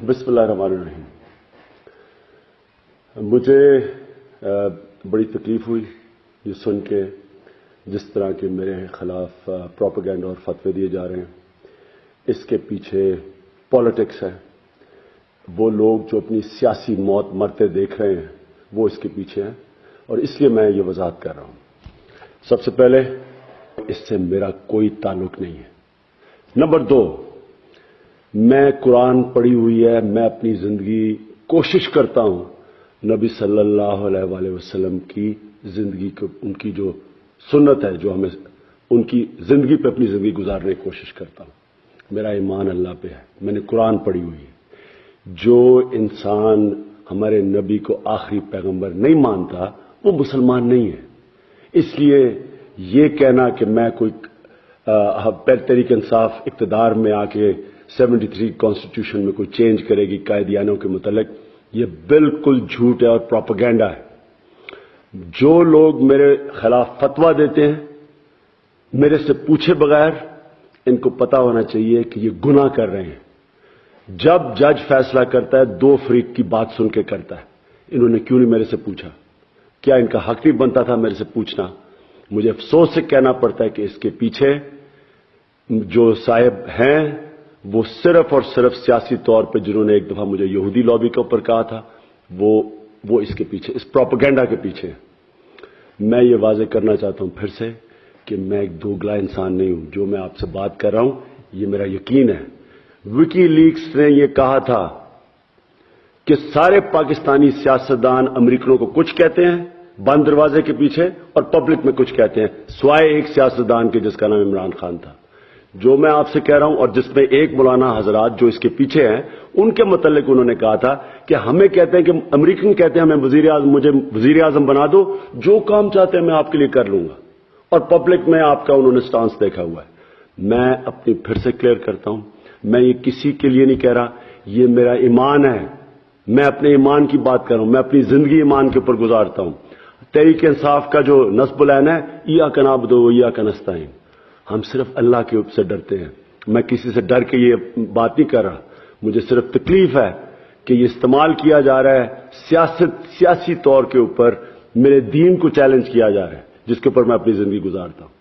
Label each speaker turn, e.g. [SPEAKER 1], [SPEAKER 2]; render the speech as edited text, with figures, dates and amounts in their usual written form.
[SPEAKER 1] बिस्मिल्लाहिर्रहमानिर्रहीम। मुझे बड़ी तकलीफ हुई ये सुन के जिस तरह के मेरे खिलाफ प्रोपेगेंडा और फतवे दिए जा रहे हैं। इसके पीछे पॉलिटिक्स है। वो लोग जो अपनी सियासी मौत मरते देख रहे हैं वो इसके पीछे हैं और इसलिए मैं ये वजाहत कर रहा हूं। सबसे पहले इससे मेरा कोई ताल्लुक नहीं है। नंबर 2, मैं कुरान पढ़ी हुई है। मैं अपनी जिंदगी कोशिश करता हूं नबी सल्लल्लाहु अलैहि वसल्लम की जिंदगी को, उनकी जो सुन्नत है, जो हमें उनकी जिंदगी पे अपनी जिंदगी गुजारने की कोशिश करता हूं। मेरा ईमान अल्लाह पे है। मैंने कुरान पढ़ी हुई है। जो इंसान हमारे नबी को आखिरी पैगंबर नहीं मानता वो मुसलमान नहीं है। इसलिए ये कहना कि मैं कोई तहरीक इंसाफ इक्तदार में आके 73 कॉन्स्टिट्यूशन में कोई चेंज करेगी कायदियानों के मुतल्लिक, ये बिल्कुल झूठ है और प्रोपेगेंडा है। जो लोग मेरे खिलाफ फतवा देते हैं मेरे से पूछे बगैर, इनको पता होना चाहिए कि ये गुनाह कर रहे हैं। जब जज फैसला करता है 2 फरीक की बात सुन के करता है। इन्होंने क्यों नहीं मेरे से पूछा? क्या इनका हक नहीं बनता था मेरे से पूछना? मुझे अफसोस से कहना पड़ता है कि इसके पीछे जो साहिब हैं वो सिर्फ और सिर्फ सियासी तौर पे, जिन्होंने एक दफा मुझे यहूदी लॉबी के ऊपर कहा था, वो इसके पीछे, इस प्रोपेगेंडा के पीछे है। मैं ये वाजे करना चाहता हूं फिर से कि मैं एक दोगला इंसान नहीं हूं। जो मैं आपसे बात कर रहा हूं ये मेरा यकीन है। विकीलीक्स ने यह कहा था कि सारे पाकिस्तानी सियासतदान अमेरिकनों को कुछ कहते हैं बंद दरवाजे के पीछे और पब्लिक में कुछ कहते हैं, सिवाय एक सियासतदान के जिसका नाम इमरान खान था। जो मैं आपसे कह रहा हूं और जिसमें एक मौलाना हजरात जो इसके पीछे हैं, उनके मुतल्लिक उन्होंने कहा था कि हमें कहते हैं कि अमेरिकन कहते हैं हमें मुझे वजीर आजम बना दो, जो काम चाहते हैं मैं आपके लिए कर लूंगा। और पब्लिक में आपका उन्होंने स्टांस देखा हुआ है। मैं अपनी फिर से क्लियर करता हूं, मैं ये किसी के लिए नहीं कह रहा, ये मेरा ईमान है। मैं अपने ईमान की बात कर रहा हूं। मैं अपनी जिंदगी ईमान के ऊपर गुजारता हूं। तहरीक इंसाफ का जो नस्बुल है, इय्याका नअबुदु व इय्याका नस्तईन, हम सिर्फ अल्लाह के से डरते हैं। मैं किसी से डर के ये बात नहीं कर रहा। मुझे सिर्फ तकलीफ है कि ये इस्तेमाल किया जा रहा है सियासी तौर के ऊपर, मेरे दीन को चैलेंज किया जा रहा है, जिसके ऊपर मैं अपनी जिंदगी गुजारता हूं।